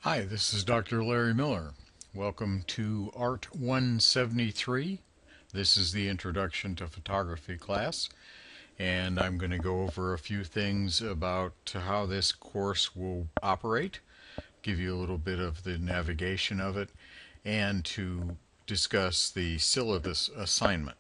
Hi, this is Dr. Larry Miller. Welcome to Art 173. This is the Introduction to Photography class, and I'm going to go over a few things about how this course will operate, give you a little bit of the navigation of it, and to discuss the syllabus assignment.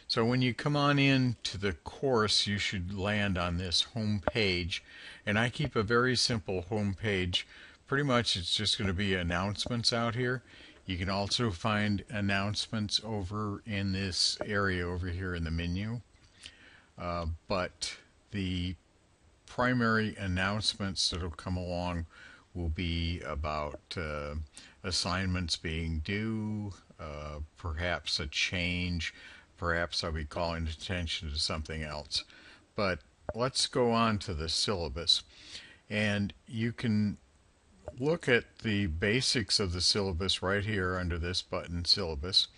So when you come on in to the course, you should land on this home page, and I keep a very simple home page. Pretty much it's just going to be announcements out here. You can also find announcements over in this area over here in the menu. But the primary announcements that will come along will be about assignments being due, perhaps a change, perhaps I'll be calling attention to something else. But let's go on to the syllabus. And you can look at the basics of the syllabus right here under this button, Syllabus.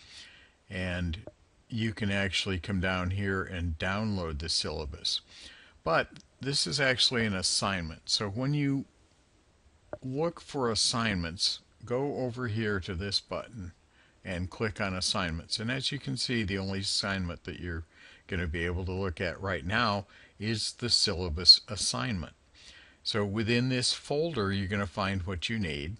And you can actually come down here and download the syllabus. But this is actually an assignment. So when you look for assignments, go over here to this button and click on assignments. And as you can see, the only assignment that you're going to be able to look at right now is the syllabus assignment. So within this folder, you're going to find what you need.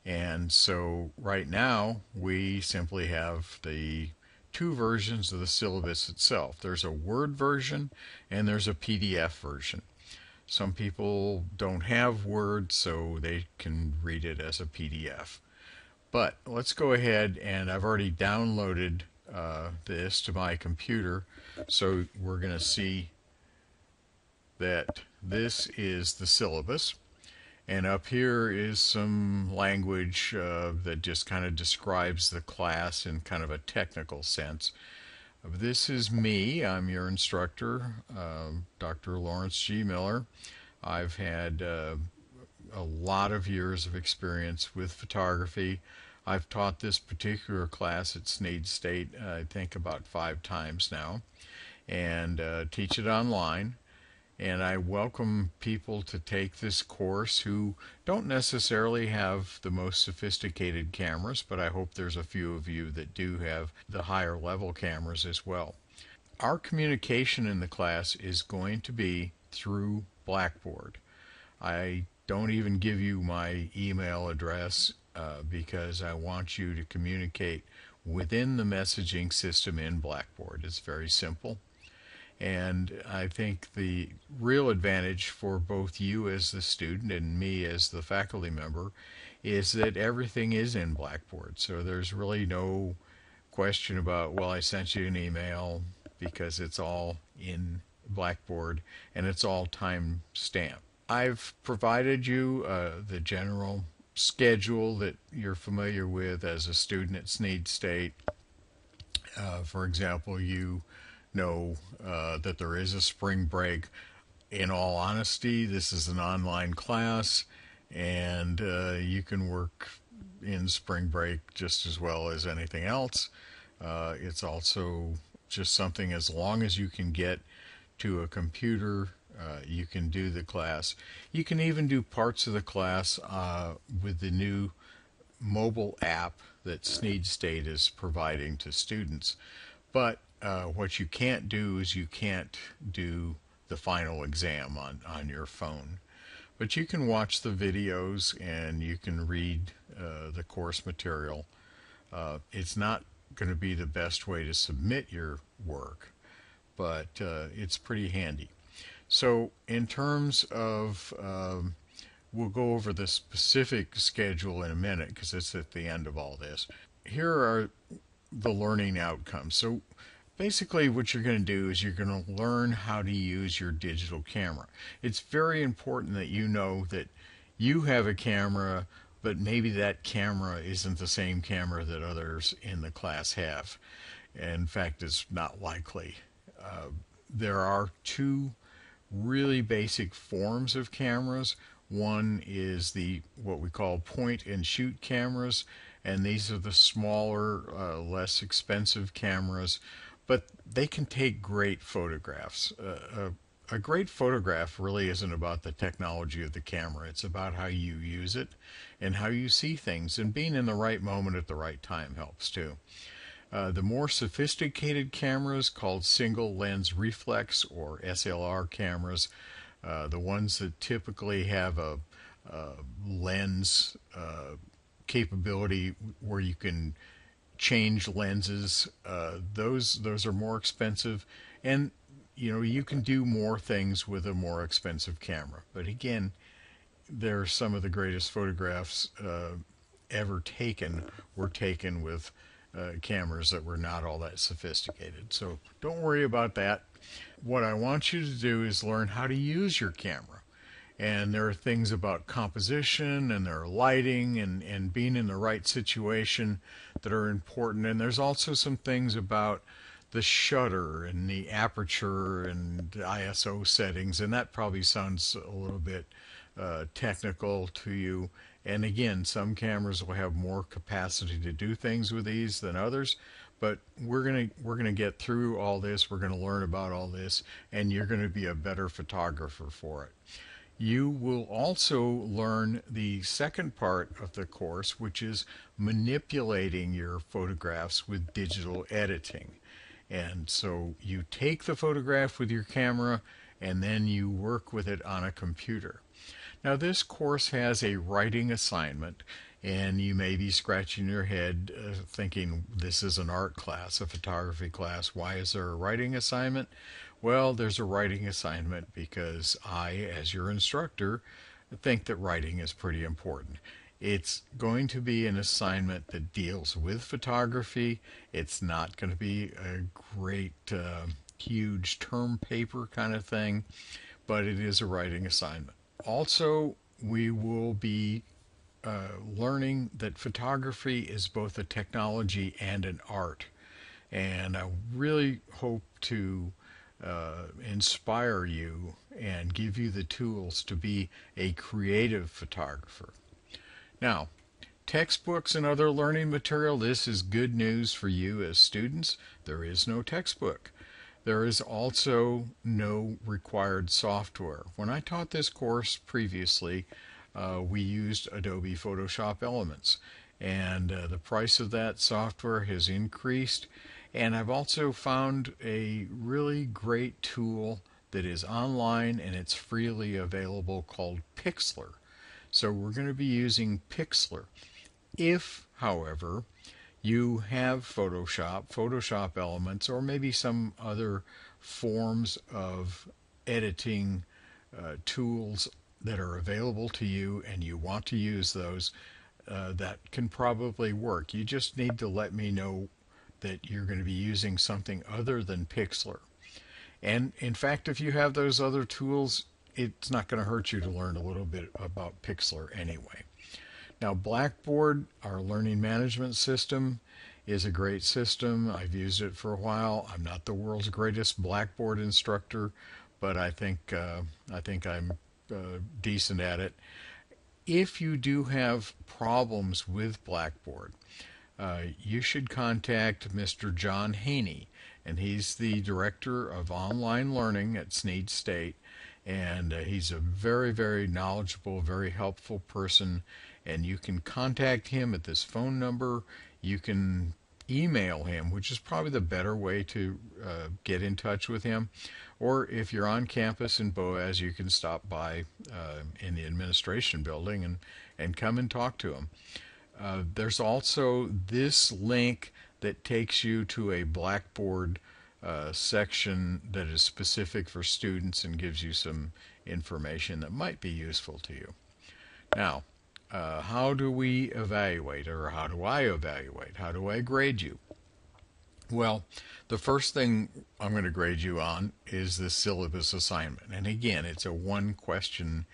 And so right now, we simply have the two versions of the syllabus itself. There's a Word version and there's a PDF version. Some people don't have Word, so they can read it as a PDF. But let's go ahead, and I've already downloaded this to my computer, so we're going to see that this is the syllabus. And up here is some language that just kind of describes the class in kind of a technical sense. This is me. I'm your instructor, Dr. Lawrence G. Miller. I've had a lot of years of experience with photography. I've taught this particular class at Snead State, I think about 5 times now, and teach it online. And I welcome people to take this course who don't necessarily have the most sophisticated cameras, but I hope there's a few of you that do have the higher level cameras as well. Our communication in the class is going to be through Blackboard. I don't even give you my email address because I want you to communicate within the messaging system in Blackboard. It's very simple. And I think the real advantage for both you as the student and me as the faculty member is that everything is in Blackboard. So there's really no question about, well, I sent you an email, because it's all in Blackboard and it's all time stamped. I've provided you the general schedule that you're familiar with as a student at Snead State. For example, you know that there is a spring break. In all honesty, this is an online class, and you can work in spring break just as well as anything else. It's also just something, as long as you can get to a computer, you can do the class. You can even do parts of the class with the new mobile app that Snead State is providing to students. But what you can't do is you can't do the final exam on your phone. But you can watch the videos and you can read the course material. It's not going to be the best way to submit your work, but it's pretty handy. So in terms of, we'll go over the specific schedule in a minute because it's at the end of all this. Here are the learning outcomes. So basically what you're going to do is you're going to learn how to use your digital camera. It's very important that you know that you have a camera, but maybe that camera isn't the same camera that others in the class have. In fact, it's not likely. There are two really basic forms of cameras. One is the what we call point and shoot cameras, and these are the smaller, less expensive cameras, but they can take great photographs. a great photograph really isn't about the technology of the camera. It's about how you use it and how you see things, and being in the right moment at the right time helps too. The more sophisticated cameras called single lens reflex or SLR cameras, the ones that typically have a lens capability where you can change lenses, those are more expensive, and you can do more things with a more expensive camera. But again, they're some of the greatest photographs ever taken were taken with cameras that were not all that sophisticated. So don't worry about that. What I want you to do is learn how to use your camera. And there are things about composition, and there are lighting, and being in the right situation that are important. And there's also some things about the shutter and the aperture and the ISO settings, and that probably sounds a little bit technical to you. And again, some cameras will have more capacity to do things with these than others, but we're gonna get through all this. We're gonna learn about all this, and you're gonna be a better photographer for it. You will also learn the second part of the course, which is manipulating your photographs with digital editing. And so you take the photograph with your camera and then you work with it on a computer. Now this course has a writing assignment, and you may be scratching your head thinking, this is an art class, a photography class. Why is there a writing assignment? Well, there's a writing assignment because I, as your instructor, think that writing is pretty important. It's going to be an assignment that deals with photography. It's not going to be a great, huge term paper kind of thing, but it is a writing assignment. Also, we will be learning that photography is both a technology and an art. And I really hope to inspire you and give you the tools to be a creative photographer. Now, textbooks and other learning material, this is good news for you as students. There is no textbook. There is also no required software. When I taught this course previously, we used Adobe Photoshop Elements, and the price of that software has increased. And I've also found a really great tool that is online and it's freely available called Pixlr. So we're going to be using Pixlr. If, however, you have Photoshop Elements, or maybe some other forms of editing tools that are available to you and you want to use those, that can probably work. You just need to let me know that you're going to be using something other than Pixlr. And in fact, if you have those other tools, it's not going to hurt you to learn a little bit about Pixlr anyway. Now, Blackboard, our learning management system, is a great system. I've used it for a while. I'm not the world's greatest Blackboard instructor, but I think I'm decent at it. If you do have problems with Blackboard, you should contact Mr. John Haney, and he's the director of online learning at Snead State, and he's a very, very knowledgeable, very helpful person, and you can contact him at this phone number. You can email him, which is probably the better way to get in touch with him, or if you're on campus in Boaz, you can stop by in the administration building and come and talk to him. There's also this link that takes you to a Blackboard section that is specific for students and gives you some information that might be useful to you. Now, how do we evaluate, or how do I evaluate? How do I grade you? Well, the first thing I'm going to grade you on is the syllabus assignment. And again, it's a one question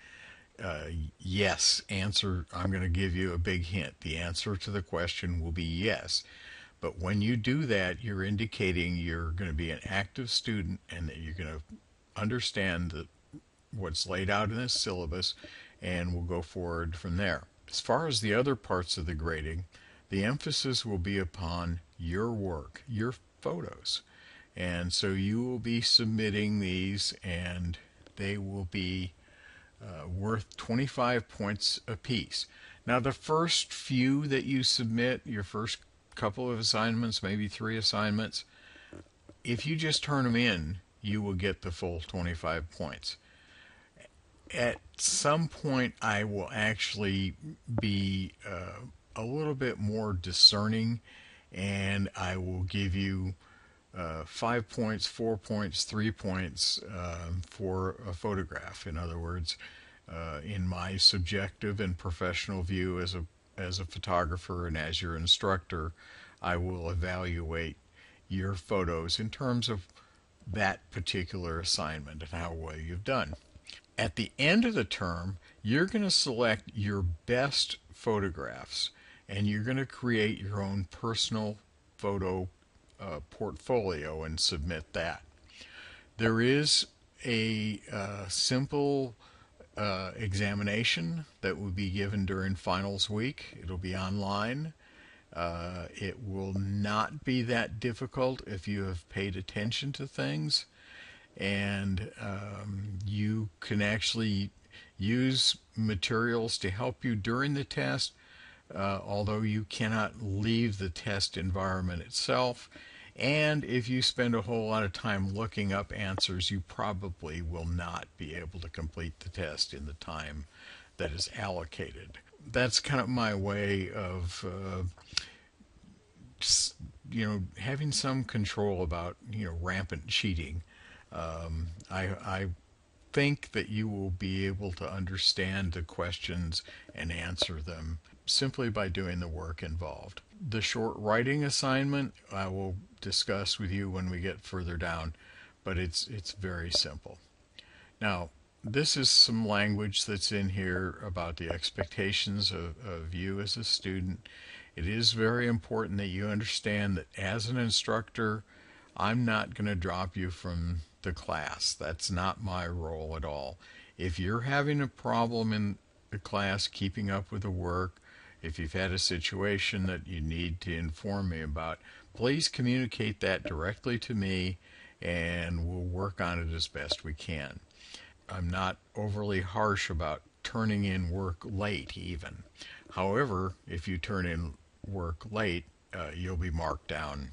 yes answer. I'm going to give you a big hint. The answer to the question will be yes. But when you do that, you're indicating you're going to be an active student and that you're going to understand what's laid out in this syllabus, and we'll go forward from there. As far as the other parts of the grading, the emphasis will be upon your work, your photos. And so you will be submitting these, and they will be worth 25 points apiece. Now, the first few that you submit, your first couple of assignments, maybe 3 assignments, if you just turn them in, you will get the full 25 points. At some point, I will actually be a little bit more discerning, and I will give you 5 points, 4 points, 3 points for a photograph. In other words, in my subjective and professional view as a photographer and as your instructor, I will evaluate your photos in terms of that particular assignment and how well you've done. At the end of the term, you're going to select your best photographs, and you're going to create your own personal photo portfolio and submit that. There is a simple examination that will be given during finals week. It'll be online. It will not be that difficult if you have paid attention to things, and you can actually use materials to help you during the test, although you cannot leave the test environment itself. And if you spend a whole lot of time looking up answers, you probably will not be able to complete the test in the time that is allocated. That's kind of my way of having some control about rampant cheating. I think that you will be able to understand the questions and answer them simply by doing the work involved. The short writing assignment I will discuss with you when we get further down, but it's very simple. Now, this is some language that's in here about the expectations of you as a student. It is very important that you understand that as an instructor, I'm not going to drop you from the class. That's not my role at all. If you're having a problem in the class keeping up with the work, if you've had a situation that you need to inform me about, please communicate that directly to me, and we'll work on it as best we can. I'm not overly harsh about turning in work late even. However, if you turn in work late, you'll be marked down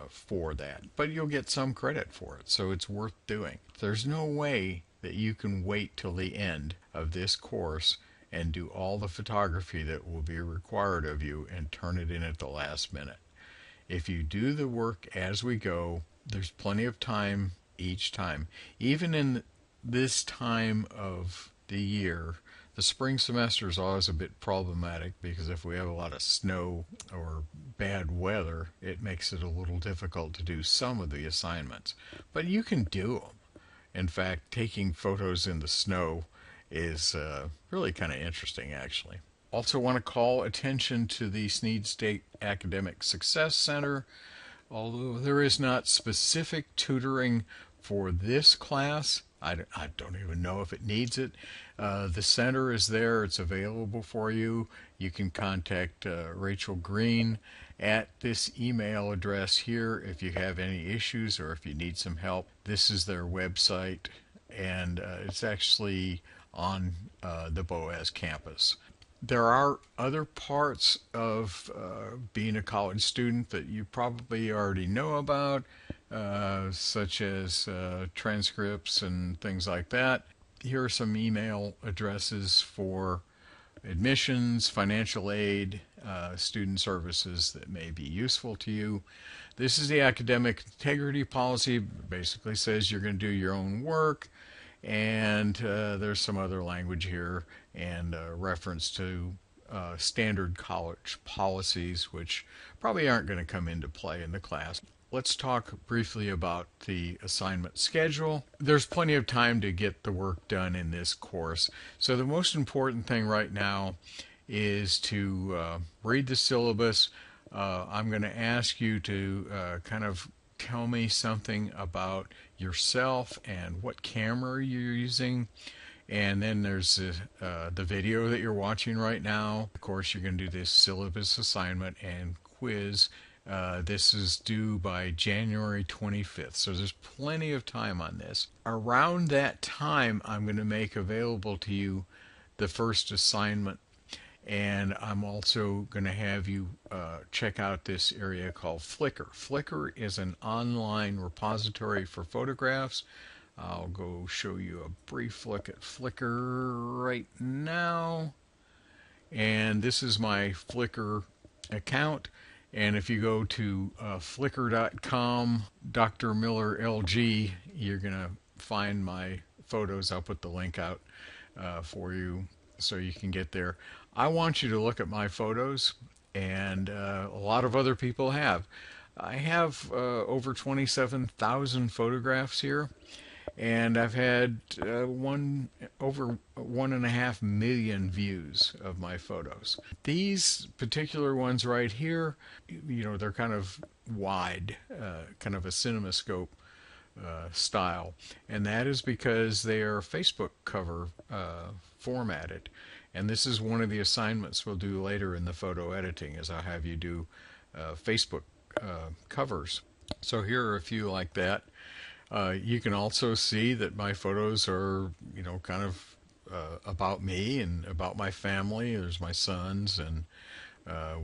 for that, but you'll get some credit for it, so it's worth doing. There's no way that you can wait till the end of this course and do all the photography that will be required of you and turn it in at the last minute. If you do the work as we go, there's plenty of time each time. Even in this time of the year, the spring semester is always a bit problematic because if we have a lot of snow or bad weather, it makes it a little difficult to do some of the assignments. But you can do them. In fact, taking photos in the snow is really kind of interesting, actually. Also want to call attention to the Snead State Academic Success Center. Although there is not specific tutoring for this class, I don't even know if it needs it. The center is there. It's available for you. You can contact Rachel Green at this email address here if you have any issues or if you need some help. This is their website, and it's actually on the Boaz campus. There are other parts of being a college student that you probably already know about, such as transcripts and things like that. Here are some email addresses for admissions, financial aid, student services that may be useful to you. This is the academic integrity policy. It basically says you're going to do your own work, and there's some other language here and reference to standard college policies, which probably aren't going to come into play in the class. Let's talk briefly about the assignment schedule. There's plenty of time to get the work done in this course. So the most important thing right now is to read the syllabus. I'm going to ask you to kind of tell me something about yourself and what camera you're using. And then there's the video that you're watching right now. Of course, you're going to do this syllabus assignment and quiz This is due by January 25th, so there's plenty of time on this. Around that time, I'm going to make available to you the first assignment, and I'm also going to have you check out this area called Flickr. Flickr is an online repository for photographs. I'll go show you a brief look at Flickr right now. And this is my Flickr account. And if you go to flickr.com, Dr. Miller LG, you're going to find my photos. I'll put the link out for you so you can get there. I want you to look at my photos, and a lot of other people have. I have over 27,000 photographs here, and I've had over 1.5 million views of my photos. These particular ones right here, they're kind of wide, kind of a CinemaScope style, and that is because they are Facebook cover formatted. And this is one of the assignments we'll do later in the photo editing, is I'll have you do Facebook covers. So here are a few like that. You can also see that my photos are, kind of about me and about my family. There's my sons, and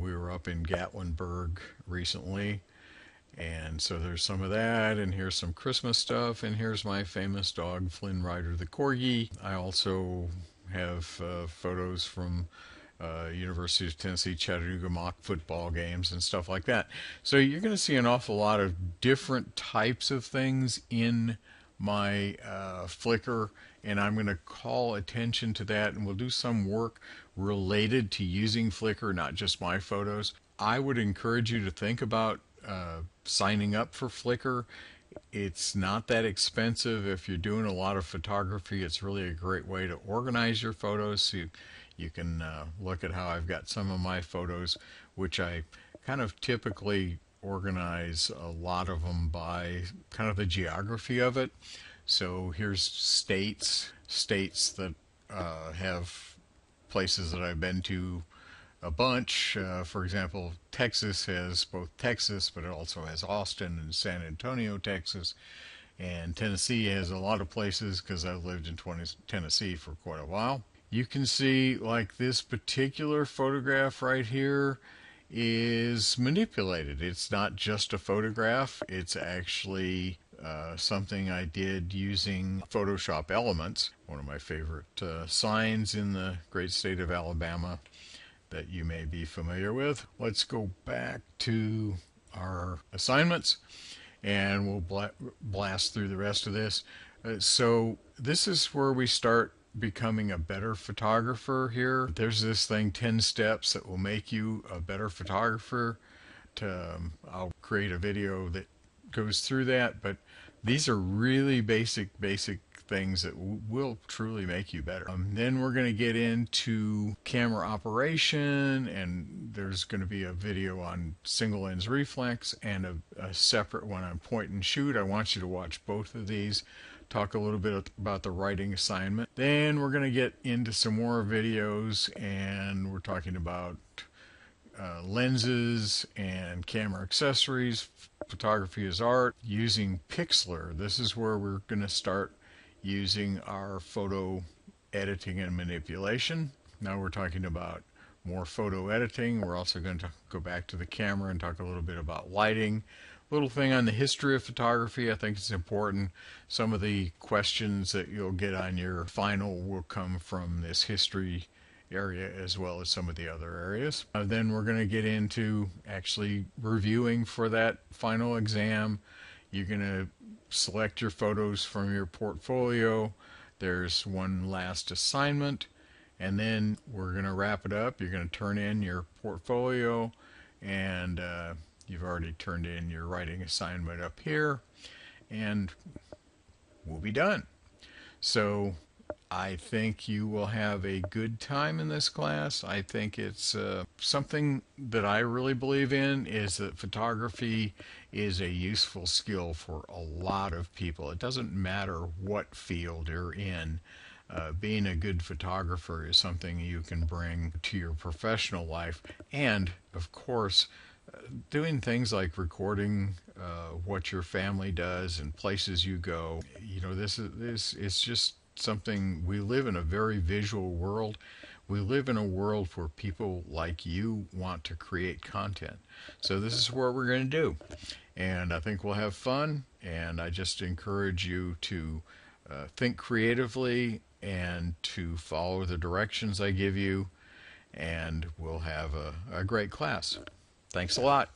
we were up in Gatlinburg recently, and so there's some of that, and here's some Christmas stuff, and here's my famous dog, Flynn Rider the Corgi. I also have photos from University of Tennessee Chattanooga mock football games and stuff like that. So you're going to see an awful lot of different types of things in my Flickr, and I'm going to call attention to that, and we'll do some work related to using Flickr, not just my photos. I would encourage you to think about signing up for Flickr. It's not that expensive. If you're doing a lot of photography, it's really a great way to organize your photos. So you can look at how I've got some of my photos, which I kind of typically organize a lot of them by kind of the geography of it. So here's states that have places that I've been to a bunch. For example, Texas has both Texas, but it also has Austin and San Antonio, Texas. And Tennessee has a lot of places because I've lived in Tennessee for quite a while. You can see, like, this particular photograph right here is manipulated. It's not just a photograph. It's actually something I did using Photoshop Elements, one of my favorite signs in the great state of Alabama that you may be familiar with. Let's go back to our assignments, and we'll blast through the rest of this. So this is where we start becoming a better photographer here. There's this thing, 10 steps that will make you a better photographer. I'll create a video that goes through that, but these are really basic things that will truly make you better. Then we're going to get into camera operation, and there's going to be a video on single lens reflex and a separate one on point and shoot. I want you to watch both of these. Talk a little bit about the writing assignment. Then we're going to get into some more videos, and we're talking about lenses and camera accessories. Photography is art. Using Pixlr. This is where we're going to start using our photo editing and manipulation. Now we're talking about more photo editing. We're also going to go back to the camera and talk a little bit about lighting. Little thing on the history of photography. I think it's important. Some of the questions that you'll get on your final will come from this history area as well as some of the other areas. Then we're going to get into actually reviewing for that final exam. You're going to select your photos from your portfolio. There's one last assignment, and then we're going to wrap it up. You're going to turn in your portfolio, and you've already turned in your writing assignment up here, and we'll be done. So I think you will have a good time in this class. I think it's something that I really believe in, is that photography is a useful skill for a lot of people. It doesn't matter what field you're in. Being a good photographer is something you can bring to your professional life, and of course doing things like recording what your family does and places you go. You know, this it's just something. We live in a very visual world. We live in a world where people like you want to create content. So this is what we're going to do. And I think we'll have fun. And I just encourage you to think creatively and to follow the directions I give you. And we'll have a great class. Thanks a lot.